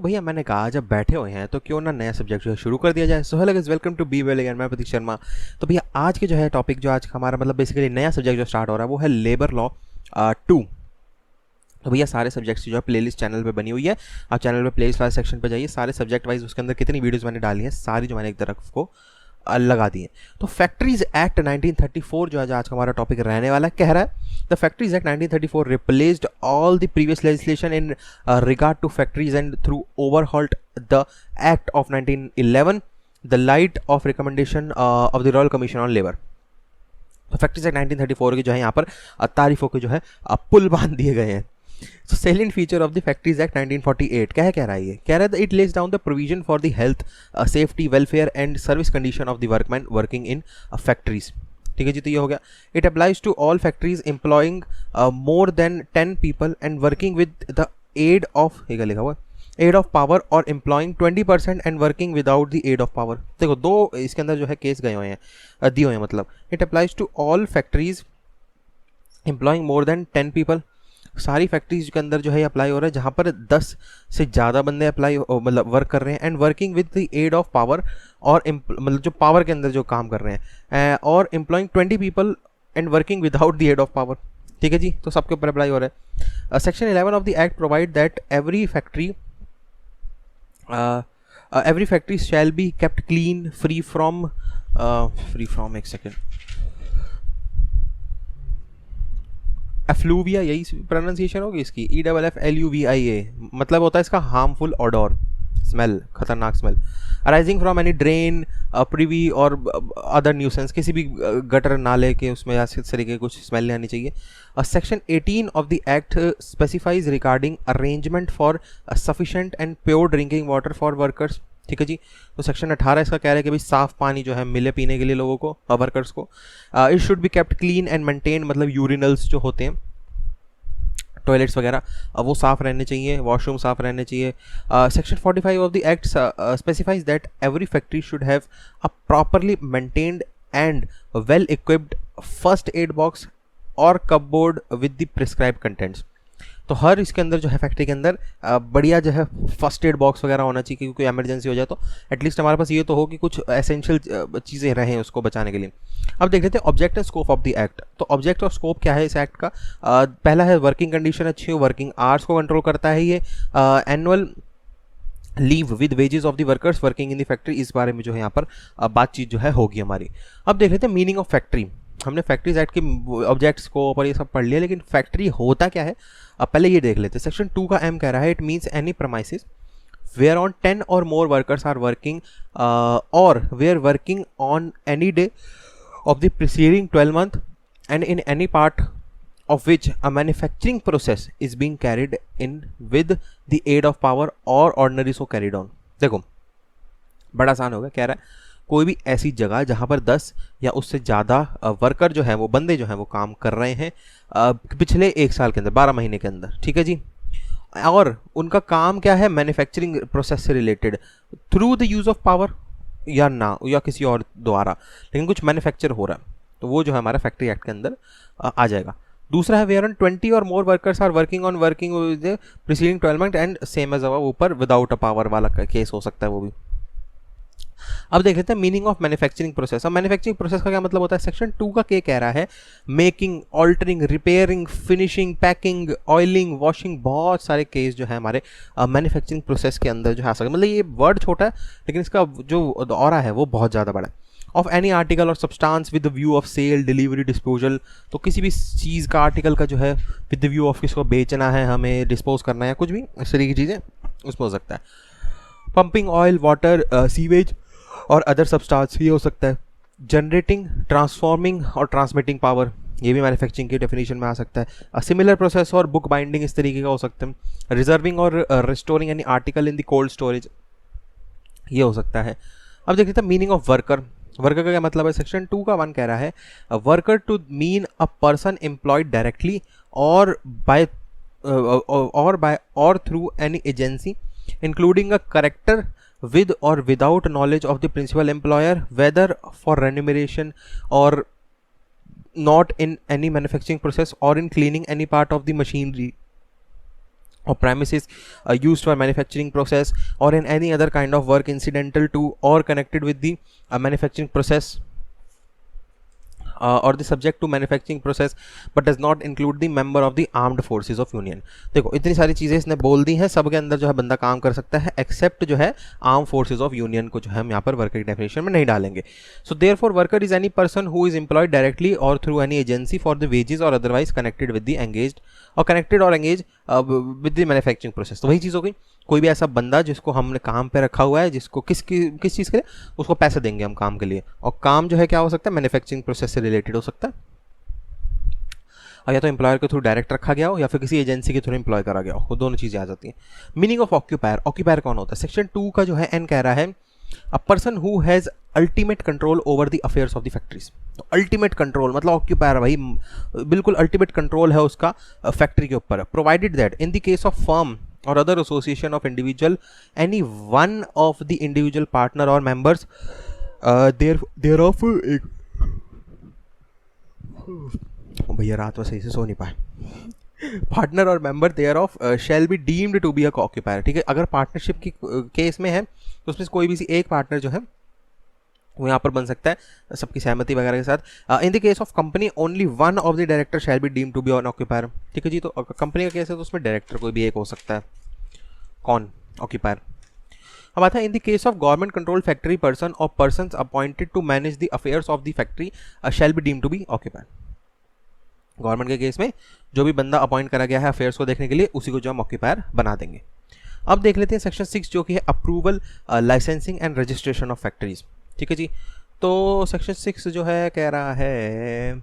भैया मैंने कहा जब बैठे हुए हैं तो क्यों ना नया सब्जेक्ट जो है शुरू कर दिया जाए। So hello guys, welcome to be well again. मैं प्रतीक शर्मा। तो भैया आज के जो है टॉपिक जो आज हमारा मतलब बेसिकली नया सब्जेक्ट जो स्टार्ट हो रहा है वो है लेबर लॉ 2। तो भैया सारे सब्जेक्ट्स जो है प्लेलिस्ट चैनल पे बनी हुई है। आप चैनल पे प्लेलिस्ट वाले सेक्शन पे जाइए, सारे सब्जेक्ट वाइज उसके अंदर कितनी वीडियोस मैंने डाली है सारी जो मैंने एक तरफ को लगा दी है। तो फैक्ट्रीज एक्ट 1934 जो आज का हमारा टॉपिक रहने वाला है, कह रहा है the factories act 1934 replaced all the previous legislation in regard to factories and through overhauled the act of 1911 the light of recommendation of the royal commission on labour. तो फैक्ट्रीज एक्ट 1934 के जो है यहाँ पर तारीफों के जो है पुल बांध दिए गए हैं। So salient feature of the Factories Act 1948 क्या कह रहा है ये? कह रहा है it lays down the provision for the health, safety, welfare and service condition of the workmen working in factories। ठीक है जी, तो ये हो गया। It applies to all factories employing more than 10 people and working with the aid of क्या लिखा हुआ है aid of power or employing 20% and working without the aid of power। देखो दो इसके अंदर जो है केस गए हुए हैं दिए हुए हैं। मतलब it applies to all factories employing more than 10 people, सारी फैक्ट्रीज के अंदर जो है अप्लाई हो रहा है जहाँ पर 10 से ज़्यादा बंदे अप्लाई मतलब वर्क कर रहे हैं। And working with the aid of power और मतलब जो पावर के अंदर जो काम कर रहे हैं और employing 20 people and working without the aid of power. ठीक है जी, तो सबके ऊपर अप्लाई हो रहा है। Section 11 of the act provide that every factory shall be kept clean free from एक सेकेंड एफ्लूविया, यही प्रोनाउंसिएशन होगी इसकी, EFFLUVIA, मतलब होता है इसका हार्मफुल ऑडोर, स्मेल, खतरनाक smell arising from any drain privy or other nuisance, किसी भी गटर नाले के उसमें इस तरीके कुछ स्मेल नहीं आनी चाहिए। Section 18 of the act specifies regarding arrangement for sufficient and pure drinking water for workers. ठीक है जी, तो सेक्शन 18 इसका कह रहा है कि भाई साफ़ पानी जो है मिले पीने के लिए लोगों को, वर्कर्स को। It should be kept clean and maintain, मतलब यूरिनल्स जो होते हैं, टॉयलेट्स वगैरह वो साफ़ रहने चाहिए, वॉशरूम साफ़ रहने चाहिए। Section 45 of the act specifies that every factory should have a properly maintained and well equipped first aid box और cupboard with the prescribe contents. तो हर इसके अंदर जो है फैक्ट्री के अंदर बढ़िया जो है फर्स्ट एड बॉक्स वगैरह होना चाहिए, क्योंकि कोई इमरजेंसी हो जाए तो एटलीस्ट हमारे पास ये तो हो कि कुछ एसेंशियल चीज़ें रहें उसको बचाने के लिए। अब देख लेते हैं object and scope of the act. तो ऑब्जेक्ट और स्कोप क्या है इस एक्ट का? पहला है वर्किंग कंडीशन अच्छी हो, वर्किंग आवर्स को कंट्रोल करता है ये। Annual leave with wages of the workers working in the factory, इस बारे में जो है यहाँ पर बातचीत जो है होगी हमारी। अब देख लेते हैं मीनिंग ऑफ फैक्ट्री। हमने फैक्ट्रीज एक्ट के ऑब्जेक्ट्स को और ये सब पढ़ लिया, लेकिन फैक्ट्री होता क्या है अब पहले ये देख लेते हैं। सेक्शन 2 का एम कह रहा है it means any premises where on 10 or more workers are working और where working on any day of the preceding 12 month and in any part of which a manufacturing process is being carried in with the aid of power or ordinary so carried on। देखो बड़ा आसान होगा, कह रहा है कोई भी ऐसी जगह जहाँ पर 10 या उससे ज़्यादा वर्कर जो है वो बंदे जो हैं वो काम कर रहे हैं पिछले 1 साल के अंदर, 12 महीने के अंदर। ठीक है जी, और उनका काम क्या है? मैन्युफैक्चरिंग प्रोसेस से related through the use of power या ना या किसी और द्वारा, लेकिन कुछ मैन्युफैक्चर हो रहा है, तो वो जो है हमारा फैक्ट्री एक्ट के अंदर आ जाएगा। दूसरा है वेयर ऑन 20 और more workers are working with preceding 12 month and same as ऊपर विदाउट अ पावर वाला केस हो सकता है वो भी। अब देख लेते हैं मीनिंग ऑफ मैन्युफैक्चरिंग प्रोसेस। अब मैन्युफैक्चरिंग प्रोसेस का क्या मतलब होता है? सेक्शन 2 का क्या कह रहा है? Making, altering, repairing, finishing, packing, oiling, washing, बहुत सारे केस जो है हमारे मैन्युफैक्चरिंग प्रोसेस के अंदर जो है आ सकते हैं। मतलब ये वर्ड छोटा है लेकिन इसका जो ऑरा है वो बहुत ज़्यादा बड़ा है। Of any article or substance with the view of sale, delivery, disposal, तो किसी भी चीज़ का आर्टिकल का जो है विद द व्यू ऑफ किसको बेचना है, हमें डिस्पोज करना है, कुछ भी इस तरह की चीज़ें उसमें हो सकता है। पंपिंग ऑयल, वाटर, सीवेज और अदर सब्सटेंस ये हो सकता है। जनरेटिंग, ट्रांसफॉर्मिंग और ट्रांसमिटिंग पावर, ये भी मैन्युफैक्चरिंग की डेफिनेशन में आ सकता है। सिमिलर प्रोसेस और बुक बाइंडिंग इस तरीके का हो सकता है। रिजर्विंग और restoring any article in the cold storage, ये हो सकता है। अब देख लेते हैं मीनिंग ऑफ वर्कर। वर्कर का क्या मतलब है? सेक्शन 2 का 1 कह रहा है worker to mean a person employed directly or by or through any agency including a contractor with or without knowledge of the principal employer, whether for remuneration or not in any manufacturing process or in cleaning any part of the machinery or premises used for manufacturing process or in any other kind of work incidental to or connected with the manufacturing process or the subject to manufacturing process but does not include the member of the armed forces of union। देखो इतनी सारी चीज़ें इसने बोल दी हैं, सब के अंदर जो है बंदा काम कर सकता है एक्सेप्ट जो है आर्म फोर्सेज ऑफ यूनियन को जो है हम यहाँ पर वर्कर की डेफिनेशन में नहीं डालेंगे। So therefore worker is any person who is employed directly और through any agency for the wages और otherwise connected with the engaged और कनेक्टेड और engage with the manufacturing process. तो वही चीज़ हो गई, कोई भी ऐसा बंदा जिसको हमने काम पे रखा हुआ है, जिसको किस चीज़ के लिए, उसको पैसे देंगे हम काम के लिए, और काम जो है क्या हो सकता है, मैन्युफैक्चरिंग प्रोसेस से रिलेटेड हो सकता है, और या तो एम्प्लॉयर के थ्रू डायरेक्ट रखा गया हो या फिर किसी एजेंसी के थ्रू एम्प्लॉय करा गया हो, वो दोनों चीज़ें आ जाती हैं। मीनिंग ऑफ ऑक्यूपायर, ऑक्यूपायर कौन होता है? सेक्शन 2 का जो है एन कह रहा है a person who has ultimate control over the affairs of the factories. तो अल्टीमेट कंट्रोल मतलब ऑक्यूपायर भाई बिल्कुल अल्टीमेट कंट्रोल है उसका फैक्ट्री के ऊपर। Provided that in the case of firm or other association of individual, any one of the individual partner or members thereof एक भैया रात में सही से सो नहीं पाए partner or member thereof shall be deemed to be a occupier. ठीक है, अगर पार्टनरशिप की केस में है तो उसमें कोई भी एक पार्टनर जो है वो यहाँ पर बन सकता है सबकी सहमति वगैरह के साथ। In the case of company only one of the director shall be deem to be on occupier. ठीक है जी, तो कंपनी का केस है तो उसमें डायरेक्टर कोई भी एक हो सकता है, कौन? ऑक्यूपायर। अब आता है in the case of government control factory person और person appointed to manage the affairs of the factory shall be deem to be occupier. Government के केस में जो भी बंदा अपॉइंट करा गया है अफेयर्स को देखने के लिए उसी को जो हम ऑक्यूपायर बना देंगे। अब देख लेते हैं सेक्शन 6 जो कि है approval licensing and registration of factories. ठीक है जी, तो सेक्शन 6 जो है कह रहा है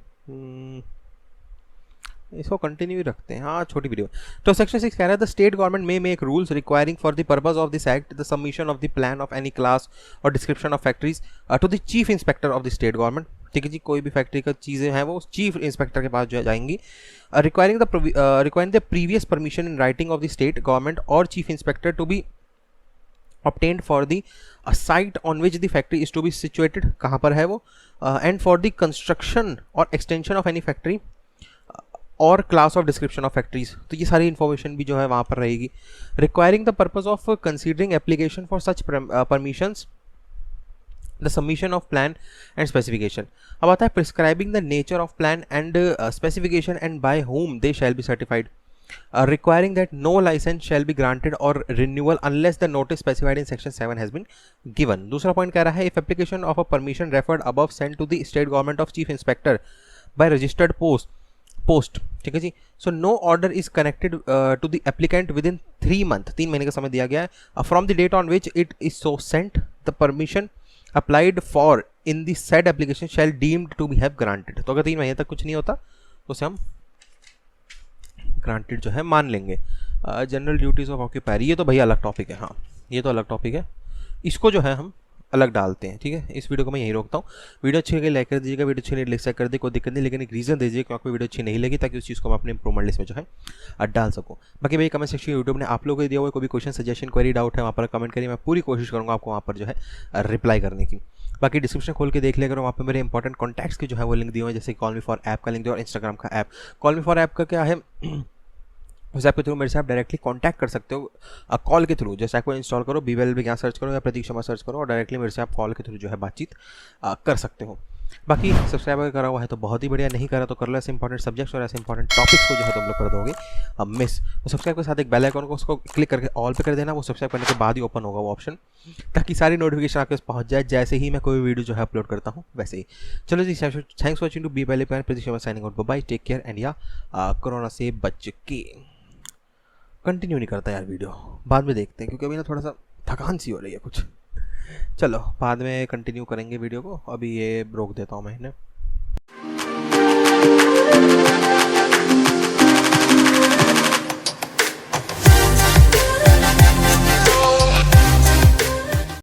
इसको कंटिन्यू रखते हैं, हाँ छोटी वीडियो। तो सेक्शन 6 कह रहा है the state government may make rules requiring for the purpose of this act the submission of the plan of any class और description of factories to the chief inspector of the state government. ठीक है जी, कोई भी factory का चीज़ें हैं वो chief inspector के पास जो है जाएंगी। Requiring the previous permission in writing of the state government और chief inspector to be obtained for the site on which the factory is to be situated, कहाँ पर है वो, and for the construction or extension of any factory और class of description of factories। तो ये सारी information भी जो है वहाँ पर रहेगी। Requiring the purpose of considering application for such permissions, the submission of plan and specification। अब आता है prescribing the nature of plan and specification and by whom they shall be certified। Requiring that no license shall be granted or renewal unless the notice specified in section 7 has been given। दूसरा point कह रहा है if application of a permission referred above sent to the state government of chief inspector by registered post। ठीक है जी, so no order is connected to the applicant within 3 months, 3 महीने का समय दिया गया है from the date on which it is so sent, the permission applied for in the said application shall deemed to be have granted। तो अगर 3 महीने तक कुछ नहीं होता तो उसे हम ग्रांटेड जो है मान लेंगे। जनरल ड्यूटीज़ ऑफ ऑक्यूपायर ये तो भैया अलग टॉपिक है, हाँ ये तो अलग टॉपिक है, इसको जो है हम अलग डालते हैं। ठीक है, इस वीडियो को मैं यहीं रोकता हूँ। वीडियो अच्छी लगी लाइक कर दीजिएगा, वीडियो अच्छी नहीं डिसलाइक कर दे कोई दिक्कत नहीं, लेकिन एक रीज़न दीजिए क्योंकि वीडियो अच्छी नहीं लगी ताकि उस चीज़ को मैं अपने इंप्रूवमेंट लिस्ट में जो है डाल सकूँ। बाकी भाई कमेंट सेक्शन यूट्यूब ने आप लोगों को दिया हुआ कोई भी क्वेश्चन सजेशन क्वेरी डाउट है वहाँ पर कमेंट करिए, मैं पूरी कोशिश करूँगा आपको वहाँ पर जो है रिप्लाई करने की। बाकी डिस्क्रिप्शन खोल के देख लिया करो, वहाँ पे मेरे इंपॉर्टेंट कॉन्टैक्ट्स के जो है वो लिंक दिए हुए हैं, जैसे कॉल मी फॉर ऐप का लिंक दिया और इंस्टाग्राम का app. Call me for app का क्या है, उस ऐप के थ्रू मेरे से आप डायरेक्टली कांटेक्ट कर सकते हो कॉल के थ्रू। जैसे ऐप को इंस्टॉल करो, बीवेल भी यहाँ सर्च करो या प्रतीक शर्मा सर्च करो और डायरेक्टली मेरे से आप कॉल के थ्रू जो है बातचीत कर सकते हो। बाकी सब्सक्राइब अगर करा हुआ है तो बहुत ही बढ़िया, नहीं करा तो कर लो। ऐसे इंपॉर्टेंट सब्जेक्ट्स और ऐसे इंपॉर्टेंट टॉपिक्स को जो है तुम लोग कर दोगे मिस। तो सब्सक्राइब के साथ एक बेल आइकन को उसको क्लिक करके ऑल पे कर देना, वो सब्सक्राइब करने के बाद ही ओपन होगा वो ऑप्शन, ताकि सारी नोटिफिकेशन आपके पास पहुंच जाए जैसे ही मैं कोई वीडियो जो है अपलोड करता हूँ वैसे ही। चलो जी, thanks for watching to be पहले plan Prateek Sharma signing out, bye take care and या कोरोना से बच के। कंटिन्यू नहीं करता यार वीडियो, बाद में देखते हैं क्योंकि अभी ना थोड़ा सा थकान सी हो रही है कुछ। चलो बाद में कंटिन्यू करेंगे वीडियो को, अभी ये रोक देता हूँ मैं इन्हें।